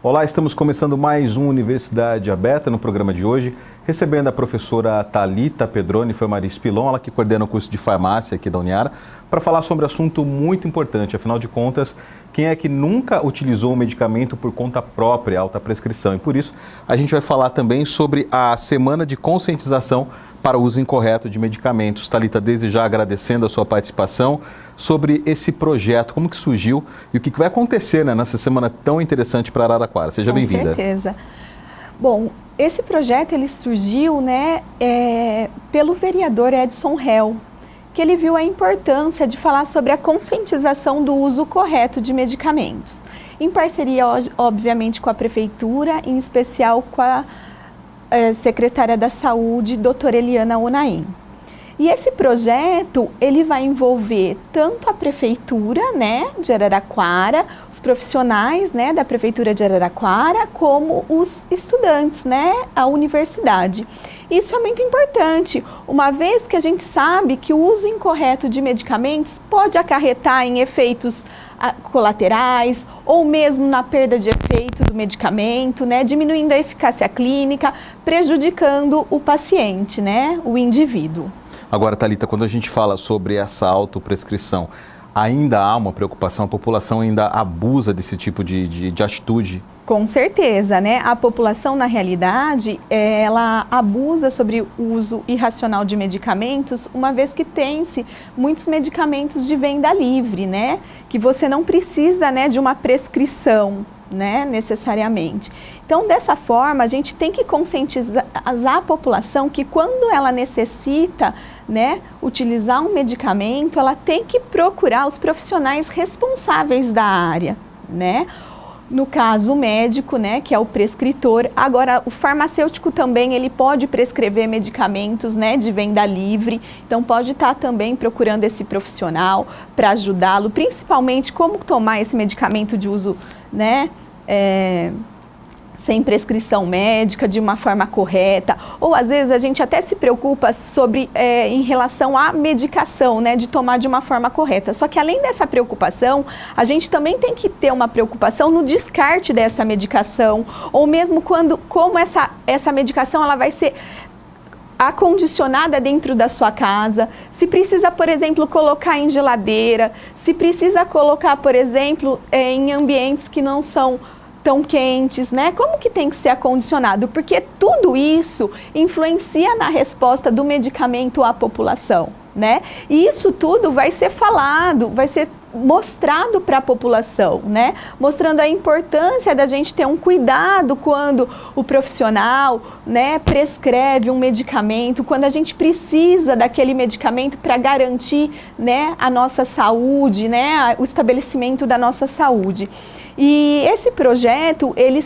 Olá, estamos começando mais um Universidade Aberta no programa de hoje, recebendo a professora Thalita Pedroni Famariz Pilon, ela que coordena o curso de farmácia aqui da Uniara, para falar sobre um assunto muito importante. Afinal de contas, quem é que nunca utilizou um medicamento por conta própria, alta prescrição? E por isso, a gente vai falar também sobre a semana de conscientização para o uso incorreto de medicamentos. Thalita, desde já agradecendo a sua participação sobre esse projeto, como que surgiu e o que vai acontecer, né, nessa semana tão interessante para Araraquara. Seja bem-vinda. Com certeza. Bom, esse projeto ele surgiu, né, pelo vereador Edson Hell, que ele viu a importância de falar sobre a conscientização do uso correto de medicamentos, em parceria, obviamente, com a prefeitura, em especial com a secretária da Saúde, doutora Eliana Unaim. E esse projeto, ele vai envolver tanto a prefeitura, né, de Araraquara, os profissionais, né, da prefeitura de Araraquara, como os estudantes, né, a universidade. Isso é muito importante, uma vez que a gente sabe que o uso incorreto de medicamentos pode acarretar em efeitos colaterais ou mesmo na perda de efeito do medicamento, né, diminuindo a eficácia clínica, prejudicando o paciente, né, o indivíduo. Agora, Thalita, quando a gente fala sobre essa autoprescrição, ainda há uma preocupação, a população ainda abusa desse tipo de atitude? Com certeza, né? A população, na realidade, ela abusa sobre o uso irracional de medicamentos, uma vez que tem-se muitos medicamentos de venda livre, né? Que você não precisa, né, de uma prescrição, né, necessariamente. Então, dessa forma, a gente tem que conscientizar a população que quando ela necessita, né, utilizar um medicamento, ela tem que procurar os profissionais responsáveis da área, né? No caso, o médico, né, que é o prescritor. Agora, o farmacêutico também, ele pode prescrever medicamentos, né, de venda livre. Então, pode estar também procurando esse profissional para ajudá-lo, principalmente como tomar esse medicamento de uso, né, sem prescrição médica, de uma forma correta, ou às vezes a gente até se preocupa sobre, em relação à medicação, né, de tomar de uma forma correta. Só que além dessa preocupação, a gente também tem que ter uma preocupação no descarte dessa medicação, ou mesmo como essa medicação ela vai ser acondicionada dentro da sua casa, se precisa, por exemplo, colocar em geladeira, se precisa colocar, por exemplo, em ambientes que não são tão quentes, né? Como que tem que ser acondicionado? Porque tudo isso influencia na resposta do medicamento à população, né? E isso tudo vai ser falado, vai ser mostrado para a população, né? Mostrando a importância da gente ter um cuidado quando o profissional, né, prescreve um medicamento, quando a gente precisa daquele medicamento para garantir, né, a nossa saúde, né, o estabelecimento da nossa saúde. E esse projeto, ele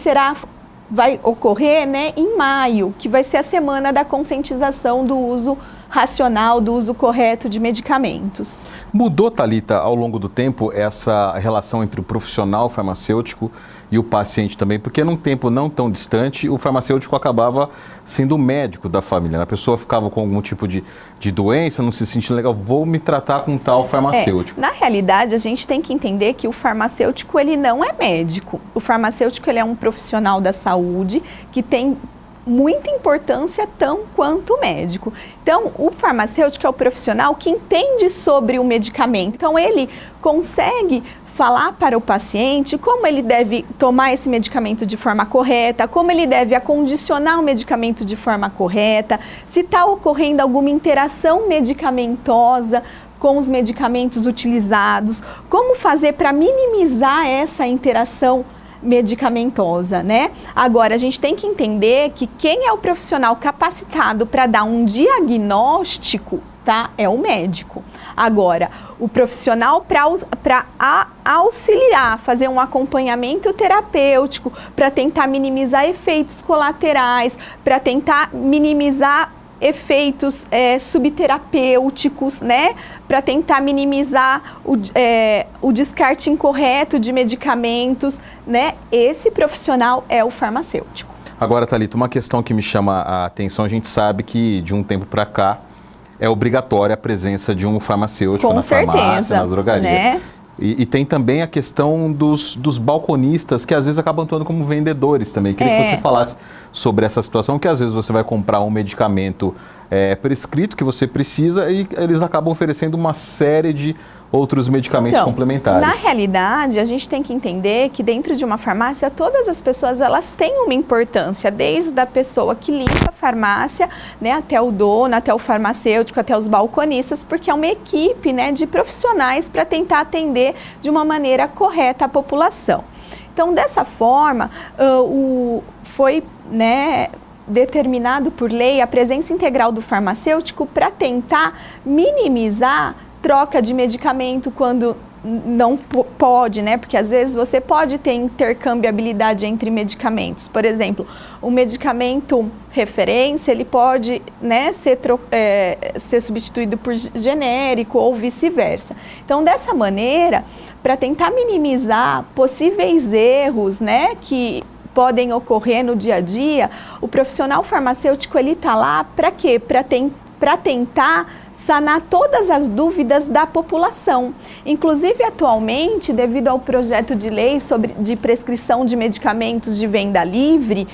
vai ocorrer, né, em maio, que vai ser a semana da conscientização do uso racional, do uso correto de medicamentos. Mudou, Thalita, ao longo do tempo, essa relação entre o profissional farmacêutico e o paciente também? Porque num tempo não tão distante, o farmacêutico acabava sendo o médico da família, né? A pessoa ficava com algum tipo de doença, não se sentindo legal, vou me tratar com tal farmacêutico. Na realidade, a gente tem que entender que o farmacêutico, ele não é médico. O farmacêutico, ele é um profissional da saúde que tem muita importância tão quanto o médico. Então, o farmacêutico é o profissional que entende sobre o medicamento. Então, ele consegue falar para o paciente como ele deve tomar esse medicamento de forma correta, como ele deve acondicionar o medicamento de forma correta, se está ocorrendo alguma interação medicamentosa com os medicamentos utilizados, como fazer para minimizar essa interação medicamentosa, né? Agora, a gente tem que entender que quem é o profissional capacitado para dar um diagnóstico, tá? É o médico. Agora, o profissional para auxiliar, fazer um acompanhamento terapêutico, para tentar minimizar efeitos colaterais, para tentar minimizar efeitos subterapêuticos, né, para tentar minimizar o descarte incorreto de medicamentos, né, esse profissional é o farmacêutico. Agora, Thalita, uma questão que me chama a atenção, a gente sabe que de um tempo para cá é obrigatória a presença de um farmacêutico na farmácia, na drogaria. Né? E tem também a questão dos balconistas, que às vezes acabam atuando como vendedores também. Queria que você falasse sobre essa situação, que às vezes você vai comprar um medicamento prescrito que você precisa e eles acabam oferecendo uma série de outros medicamentos complementares. Na realidade, a gente tem que entender que dentro de uma farmácia, todas as pessoas elas têm uma importância, desde a pessoa que limpa a farmácia, né, até o dono, até o farmacêutico, até os balconistas, porque é uma equipe, né, de profissionais para tentar atender de uma maneira correta a população. Então, dessa forma, foi, né, determinado por lei a presença integral do farmacêutico para tentar minimizar troca de medicamento quando não pode, né? Porque às vezes você pode ter intercambiabilidade entre medicamentos. Por exemplo, o medicamento referência, ele pode, né, ser substituído por genérico ou vice-versa. Então, dessa maneira, para tentar minimizar possíveis erros, né, que podem ocorrer no dia a dia, o profissional farmacêutico ele está lá para quê? Para tentar sanar todas as dúvidas da população. Inclusive, atualmente, devido ao projeto de lei de prescrição de medicamentos de venda livre,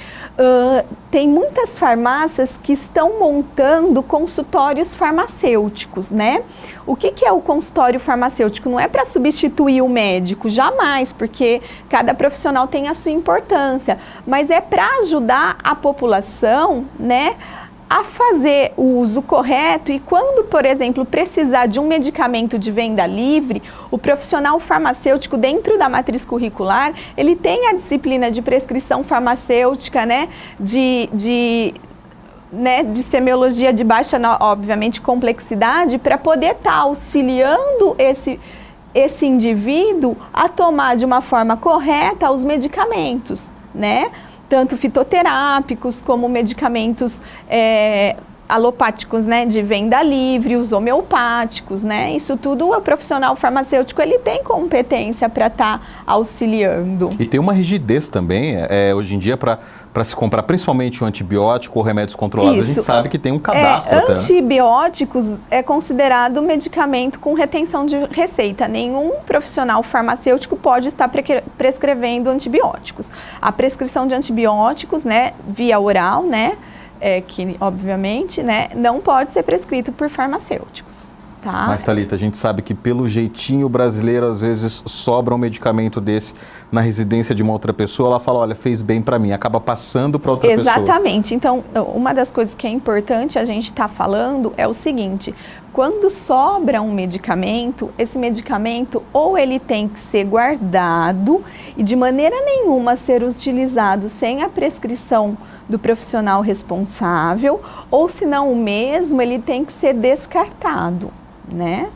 tem muitas farmácias que estão montando consultórios farmacêuticos, né? O que é o consultório farmacêutico? Não é para substituir o médico, jamais, porque cada profissional tem a sua importância, mas é para ajudar a população, né, a fazer o uso correto e quando, por exemplo, precisar de um medicamento de venda livre, o profissional farmacêutico dentro da matriz curricular, ele tem a disciplina de prescrição farmacêutica, né, de semiologia de baixa, obviamente, complexidade, para poder estar auxiliando esse indivíduo a tomar de uma forma correta os medicamentos, né? Tanto fitoterápicos como medicamentos alopáticos, né, de venda livre, os homeopáticos, né? Isso tudo o profissional farmacêutico ele tem competência para estar auxiliando. E tem uma rigidez também, hoje em dia, para se comprar principalmente um antibiótico ou remédios controlados. Isso. A gente sabe que tem um cadastro até. Antibióticos é considerado medicamento com retenção de receita. Nenhum profissional farmacêutico pode estar prescrevendo antibióticos. A prescrição de antibióticos, né, via oral, né, que obviamente, né, não pode ser prescrito por farmacêuticos. Tá? Mas, Thalita, a gente sabe que pelo jeitinho brasileiro, às vezes sobra um medicamento desse na residência de uma outra pessoa, ela fala, olha, fez bem para mim, acaba passando para outra pessoa. Exatamente. Então, uma das coisas que é importante a gente estar falando é o seguinte, quando sobra um medicamento, esse medicamento ou ele tem que ser guardado e de maneira nenhuma ser utilizado sem a prescrição do profissional responsável, ou se não o mesmo, ele tem que ser descartado, né?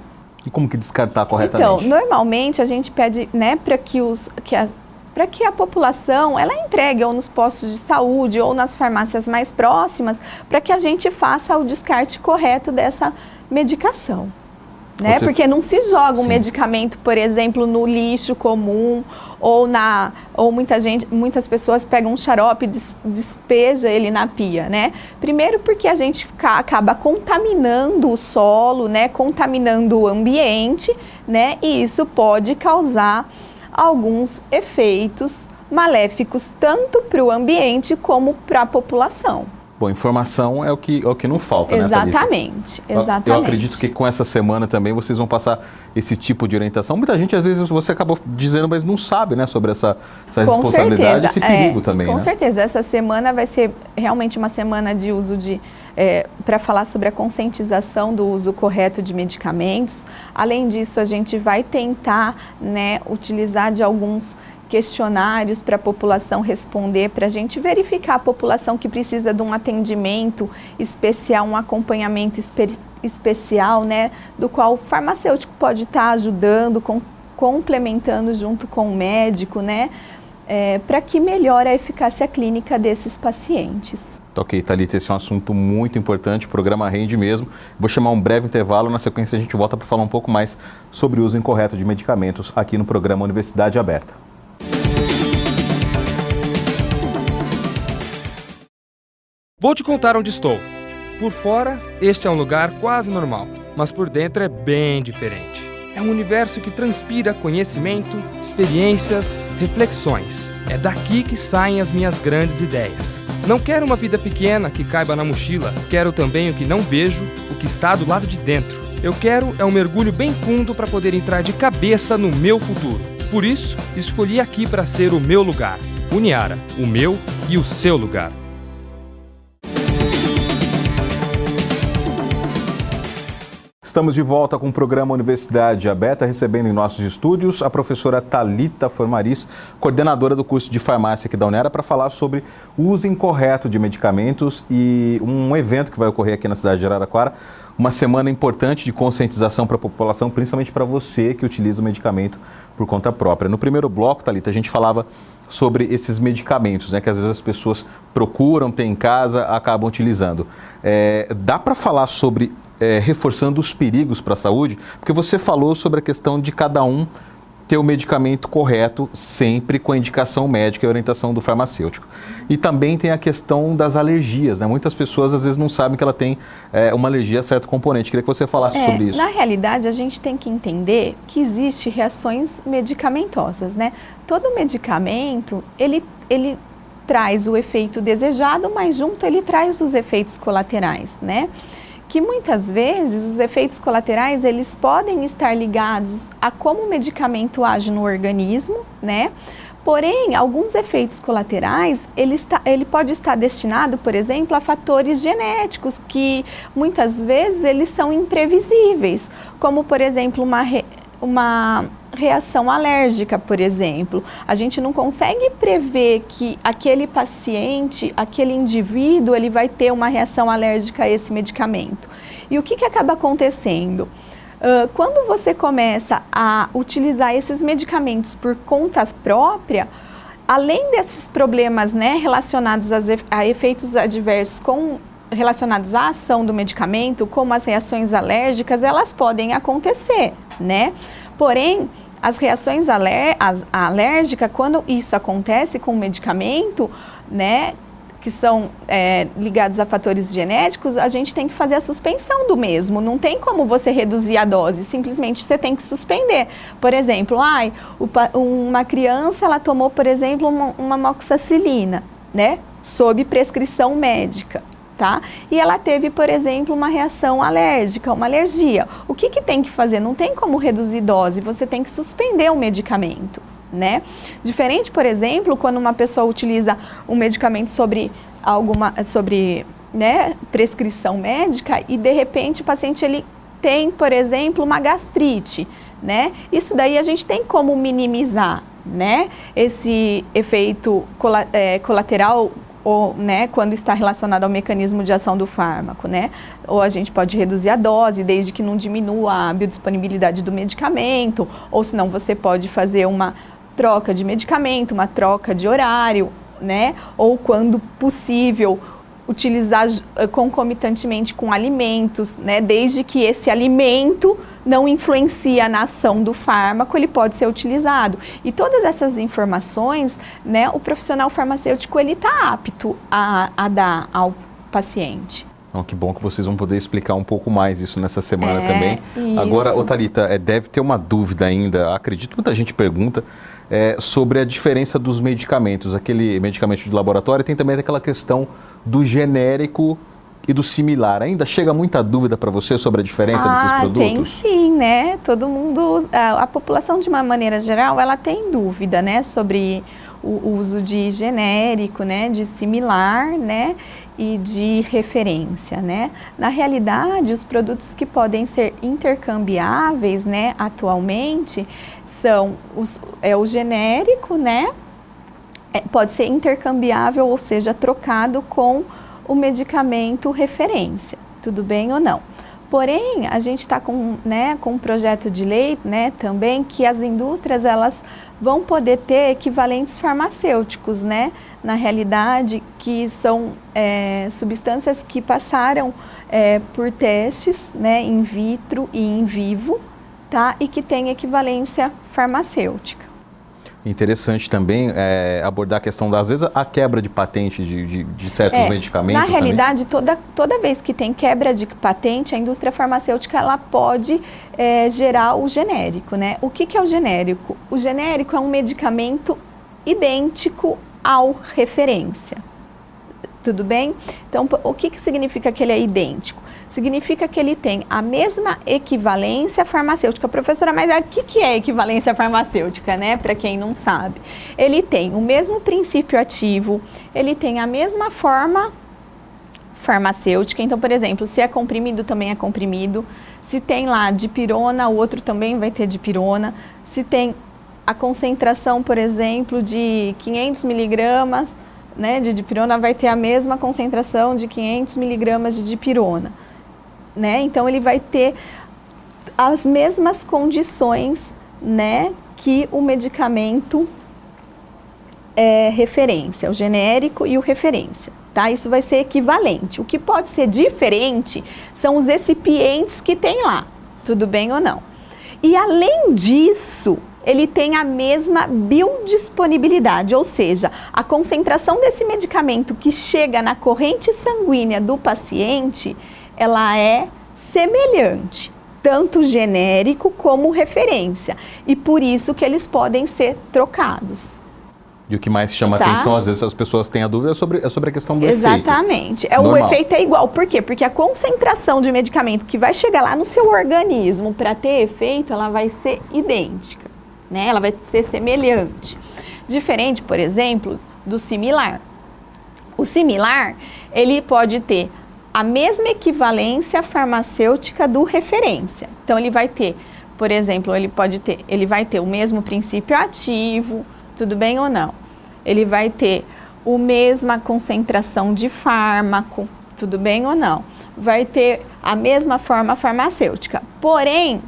E como que descartar corretamente? Então, normalmente a gente pede, né, para que a população ela entregue ou nos postos de saúde ou nas farmácias mais próximas, para que a gente faça o descarte correto dessa medicação. Né? Porque não se joga um medicamento, por exemplo, no lixo comum ou muitas pessoas pegam um xarope e despeja ele na pia, né? Primeiro porque a gente acaba contaminando o solo, né? Contaminando o ambiente, né? E isso pode causar alguns efeitos maléficos tanto para o ambiente como para a população. Bom, informação é o que não falta, né, Thalita? Exatamente. Eu acredito que com essa semana também vocês vão passar esse tipo de orientação. Muita gente, às vezes, você acabou dizendo, mas não sabe, né, sobre essa responsabilidade, esse perigo também, com né? certeza. Essa semana vai ser realmente uma semana de uso para falar sobre a conscientização do uso correto de medicamentos. Além disso, a gente vai tentar, né, utilizar de alguns questionários para a população responder, para a gente verificar a população que precisa de um atendimento especial, um acompanhamento especial, né, do qual o farmacêutico pode estar ajudando, complementando junto com o médico, né, para que melhore a eficácia clínica desses pacientes. Ok, Thalita, esse é um assunto muito importante, o programa rende mesmo. Vou chamar um breve intervalo, na sequência a gente volta para falar um pouco mais sobre o uso incorreto de medicamentos aqui no programa Universidade Aberta. Vou te contar onde estou. Por fora, este é um lugar quase normal, mas por dentro é bem diferente. É um universo que transpira conhecimento, experiências, reflexões. É daqui que saem as minhas grandes ideias. Não quero uma vida pequena que caiba na mochila. Quero também o que não vejo, o que está do lado de dentro. Eu quero um mergulho bem fundo para poder entrar de cabeça no meu futuro. Por isso, escolhi aqui para ser o meu lugar. Uniara, o meu e o seu lugar. Estamos de volta com o programa Universidade Aberta, recebendo em nossos estúdios a professora Thalita Formariz, coordenadora do curso de farmácia aqui da Uniara, para falar sobre o uso incorreto de medicamentos e um evento que vai ocorrer aqui na cidade de Araraquara, uma semana importante de conscientização para a população, principalmente para você que utiliza o medicamento por conta própria. No primeiro bloco, Thalita, a gente falava sobre esses medicamentos, né, que às vezes as pessoas procuram, têm em casa, acabam utilizando. Dá para falar sobre reforçando os perigos para a saúde? Porque você falou sobre a questão de cada um ter o medicamento correto, sempre com a indicação médica e orientação do farmacêutico. E também tem a questão das alergias, né? Muitas pessoas às vezes não sabem que ela tem uma alergia a certo componente. Queria que você falasse sobre isso. Na realidade, a gente tem que entender que existe reações medicamentosas, né? Todo medicamento, ele traz o efeito desejado, mas junto ele traz os efeitos colaterais, né? Que muitas vezes os efeitos colaterais, eles podem estar ligados a como o medicamento age no organismo, né? Porém, alguns efeitos colaterais, ele pode estar destinado, por exemplo, a fatores genéticos, que muitas vezes eles são imprevisíveis, como, por exemplo, uma reação alérgica, por exemplo. A gente não consegue prever que aquele paciente, aquele indivíduo, ele vai ter uma reação alérgica a esse medicamento. E o que acaba acontecendo? Quando você começa a utilizar esses medicamentos por conta própria, além desses problemas, né, relacionados a efeitos adversos relacionados à ação do medicamento, como as reações alérgicas, elas podem acontecer, né? Porém, as reações alérgicas, quando isso acontece com o medicamento, né, que são ligados a fatores genéticos, a gente tem que fazer a suspensão do mesmo. Não tem como você reduzir a dose, simplesmente você tem que suspender. Por exemplo, uma criança, ela tomou, por exemplo, uma amoxicilina, né, sob prescrição médica. Tá? E ela teve, por exemplo, uma reação alérgica, uma alergia. O que tem que fazer? Não tem como reduzir dose, você tem que suspender o medicamento, né? Diferente, por exemplo, quando uma pessoa utiliza um medicamento sobre né, prescrição médica e de repente o paciente ele tem, por exemplo, uma gastrite, né? Isso daí a gente tem como minimizar, né, esse efeito colateral, ou, né, quando está relacionado ao mecanismo de ação do fármaco, né? Ou a gente pode reduzir a dose, desde que não diminua a biodisponibilidade do medicamento, ou senão você pode fazer uma troca de medicamento, uma troca de horário, né? Ou quando possível, utilizar concomitantemente com alimentos, né? Desde que esse alimento não influencia na ação do fármaco, ele pode ser utilizado. E todas essas informações, né, o profissional farmacêutico ele está apto a dar ao paciente. Oh, que bom que vocês vão poder explicar um pouco mais isso nessa semana também. Isso. Agora, Thalita, deve ter uma dúvida ainda, acredito que muita gente pergunta, sobre a diferença dos medicamentos. Aquele medicamento de laboratório tem também aquela questão do genérico e do similar. Ainda chega muita dúvida para você sobre a diferença desses produtos? Tem sim, né? Todo mundo, a população de uma maneira geral, ela tem dúvida, né? Sobre o uso de genérico, né? De similar, né? E de referência, né? Na realidade, os produtos que podem ser intercambiáveis, né? Atualmente, são o genérico, né? Pode ser intercambiável, ou seja, trocado com o medicamento referência, tudo bem ou não. Porém, a gente está com um projeto de lei, né, também, que as indústrias, elas vão poder ter equivalentes farmacêuticos, né, na realidade, que são substâncias que passaram por testes, né, in vitro e in vivo, tá, e que têm equivalência farmacêutica. Interessante também abordar a questão, às vezes, a quebra de patente de certos medicamentos. Na realidade, toda vez que tem quebra de patente, a indústria farmacêutica ela pode gerar o genérico, né? O que é o genérico? O genérico é um medicamento idêntico ao referência. Tudo bem? Então, o que significa que ele é idêntico? Significa que ele tem a mesma equivalência farmacêutica. Professora, mas o que é equivalência farmacêutica, né? Para quem não sabe. Ele tem o mesmo princípio ativo, ele tem a mesma forma farmacêutica. Então, por exemplo, se é comprimido, também é comprimido. Se tem lá dipirona, o outro também vai ter dipirona. Se tem a concentração, por exemplo, de 500 miligramas, né, de dipirona, vai ter a mesma concentração de 500 miligramas de dipirona. Né? Então, ele vai ter as mesmas condições, né, que o medicamento referência, o genérico e o referência. Tá? Isso vai ser equivalente. O que pode ser diferente são os recipientes que tem lá, tudo bem ou não. E, além disso, ele tem a mesma biodisponibilidade, ou seja, a concentração desse medicamento que chega na corrente sanguínea do paciente, ela é semelhante, tanto genérico como referência, e por isso que eles podem ser trocados. E o que mais chama atenção, às vezes as pessoas têm a dúvida, sobre a questão do efeito. Exatamente. O efeito é igual. Por quê? Porque a concentração de medicamento que vai chegar lá no seu organismo para ter efeito, ela vai ser idêntica, né? Ela vai ser semelhante. Diferente, por exemplo, do similar. O similar, ele pode ter a mesma equivalência farmacêutica do referência. Então, ele vai ter, por exemplo, ele vai ter o mesmo princípio ativo, tudo bem ou não? Ele vai ter a mesma concentração de fármaco, tudo bem ou não? Vai ter a mesma forma farmacêutica. Porém,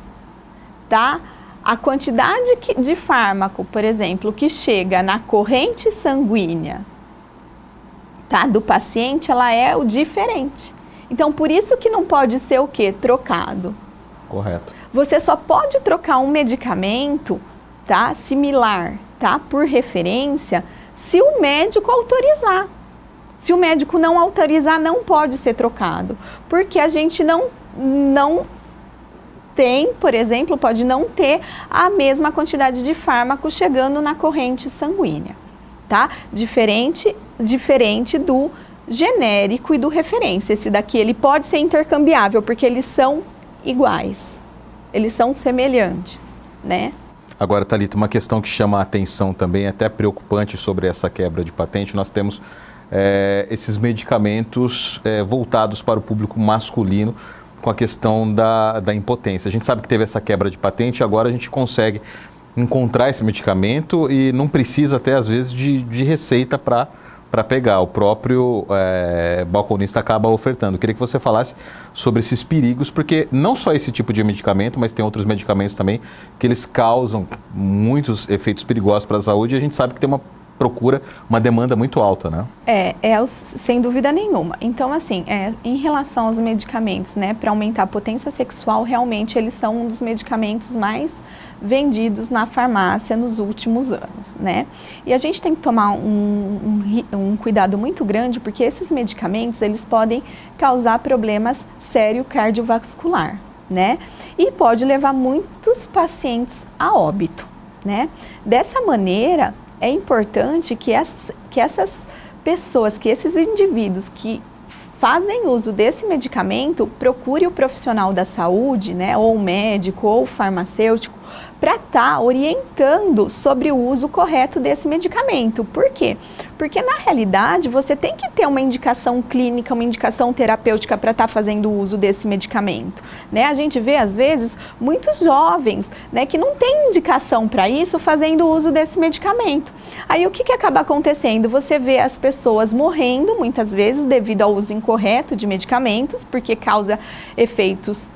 tá? A quantidade de fármaco, por exemplo, que chega na corrente sanguínea, tá, do paciente, ela é o diferente. Então, por isso que não pode ser o quê? Trocado. Correto. Você só pode trocar um medicamento, tá, similar, tá, por referência, se o médico autorizar. Se o médico não autorizar, não pode ser trocado, porque a gente não tem, por exemplo, pode não ter a mesma quantidade de fármaco chegando na corrente sanguínea, tá? Diferente do genérico e do referência. Esse daqui, ele pode ser intercambiável, porque eles são iguais, eles são semelhantes, né? Agora, Thalita, uma questão que chama a atenção também, até preocupante sobre essa quebra de patente, nós temos esses medicamentos voltados para o público masculino, com a questão da impotência. A gente sabe que teve essa quebra de patente, agora a gente consegue encontrar esse medicamento e não precisa até, às vezes, de receita para pegar. O próprio balconista acaba ofertando. Eu queria que você falasse sobre esses perigos, porque não só esse tipo de medicamento, mas tem outros medicamentos também que eles causam muitos efeitos perigosos para a saúde, e a gente sabe que tem uma demanda muito alta, né? Sem dúvida nenhuma. Então, assim, em relação aos medicamentos, né, para aumentar a potência sexual, realmente eles são um dos medicamentos mais vendidos na farmácia nos últimos anos, né? E a gente tem que tomar um cuidado muito grande, porque esses medicamentos, eles podem causar problemas sérios cardiovascular, né? E pode levar muitos pacientes a óbito, né? Dessa maneira, é importante que essas pessoas, que esses indivíduos que fazem uso desse medicamento, procure o profissional da saúde, né, ou o médico, ou o farmacêutico, para estar orientando sobre o uso correto desse medicamento. Por quê? Porque, na realidade, você tem que ter uma indicação clínica, uma indicação terapêutica para estar fazendo o uso desse medicamento, né? A gente vê, às vezes, muitos jovens, né, que não têm indicação para isso, fazendo o uso desse medicamento. Aí, o que acaba acontecendo? Você vê as pessoas morrendo, muitas vezes, devido ao uso incorreto de medicamentos, porque causa efeitos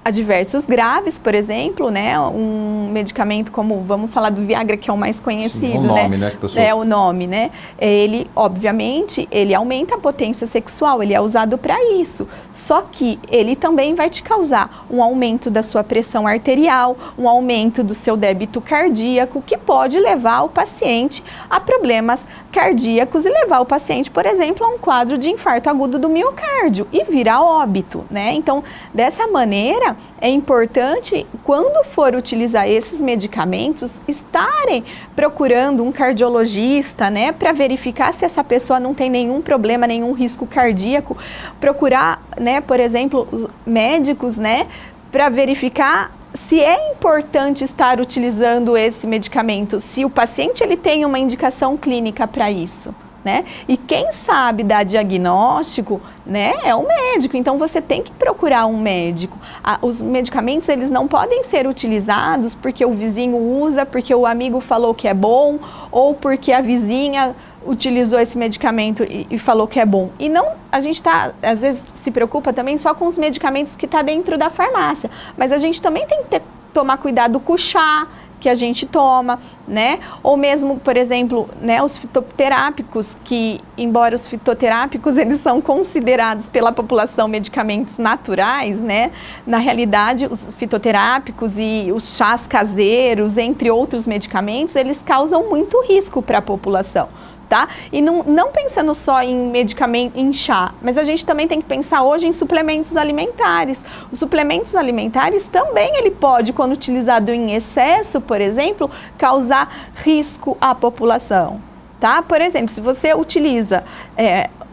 adversos graves, por exemplo, né? Um medicamento como, vamos falar do Viagra, que é o mais conhecido, sim, o nome, né? É o nome, né? Ele, obviamente, ele aumenta a potência sexual, ele é usado para isso. Só que ele também vai te causar um aumento da sua pressão arterial, um aumento do seu débito cardíaco, que pode levar o paciente a problemas cardíacos e levar o paciente, por exemplo, a um quadro de infarto agudo do miocárdio e virar óbito, né? Então, dessa maneira, é importante, quando for utilizar esses medicamentos, estarem procurando um cardiologista, né, para verificar se essa pessoa não tem nenhum problema, nenhum risco cardíaco, procurar, né, por exemplo, médicos, né, para verificar se é importante estar utilizando esse medicamento, se o paciente ele tem uma indicação clínica para isso. Né? E quem sabe dar diagnóstico, né, é o médico. Então você tem que procurar um médico. Os medicamentos eles não podem ser utilizados porque o vizinho usa, porque o amigo falou que é bom, ou porque a vizinha utilizou esse medicamento e falou que é bom. E não, a gente às vezes se preocupa também só com os medicamentos que está dentro da farmácia, mas a gente também tem que tomar cuidado com o chá que a gente toma, né? Ou mesmo, por exemplo, né, os fitoterápicos, que, embora os fitoterápicos, eles são considerados pela população medicamentos naturais, né? Na realidade, os fitoterápicos e os chás caseiros, entre outros medicamentos, eles causam muito risco para a população. Tá? E não pensando só em medicamento, em chá, mas a gente também tem que pensar hoje em suplementos alimentares. Os suplementos alimentares também ele pode, quando utilizado em excesso, por exemplo, causar risco à população. Tá? Por exemplo, se você utiliza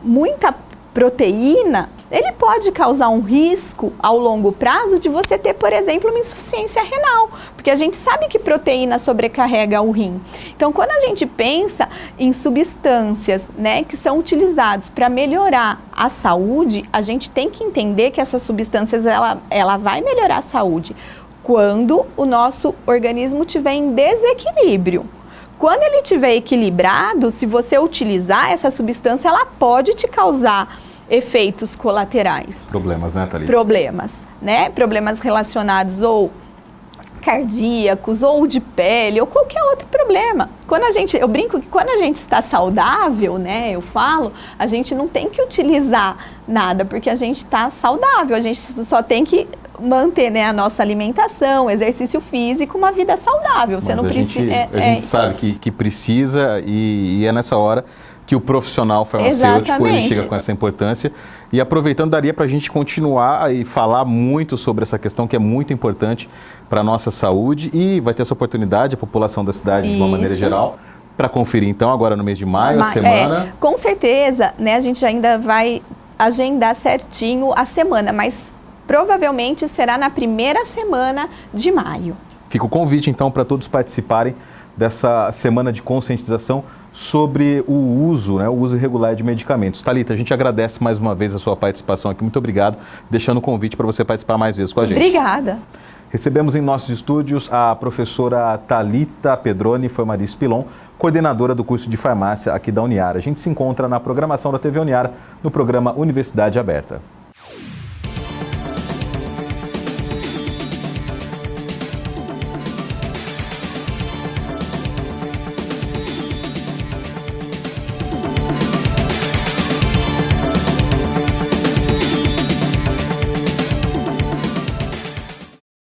muita proteína, ele pode causar um risco ao longo prazo de você ter, por exemplo, uma insuficiência renal, porque a gente sabe que proteína sobrecarrega o rim. Então, quando a gente pensa em substâncias, né, que são utilizadas para melhorar a saúde, a gente tem que entender que essas substâncias, ela vai melhorar a saúde quando o nosso organismo estiver em desequilíbrio. Quando ele estiver equilibrado, se você utilizar essa substância, ela pode te causar efeitos colaterais. Problemas, né, Thalita? Problemas, né? Problemas relacionados ou cardíacos, ou de pele, ou qualquer outro problema. Eu brinco que quando a gente está saudável, né, eu falo, a gente não tem que utilizar nada, porque a gente está saudável, a gente só tem que manter, né, a nossa alimentação, exercício físico, uma vida saudável. Você mas não precisa. A gente sabe que precisa e é nessa hora que o profissional farmacêutico ele chega com essa importância. E aproveitando, daria para a gente continuar e falar muito sobre essa questão que é muito importante para a nossa saúde, e vai ter essa oportunidade, a população da cidade de uma maneira geral, para conferir então agora no mês de maio, a semana. Com certeza, né, a gente ainda vai agendar certinho a semana, mas provavelmente será na primeira semana de maio. Fica o convite então para todos participarem dessa semana de conscientização sobre o uso, né, o uso irregular de medicamentos. Thalita, a gente agradece mais uma vez a sua participação aqui. Muito obrigado, deixando o convite para você participar mais vezes com a gente. Obrigada. Recebemos em nossos estúdios a professora Thalita Pedroni Foi-Maris Pilon, coordenadora do curso de farmácia aqui da Uniara. A gente se encontra na programação da TV Uniara, no programa Universidade Aberta.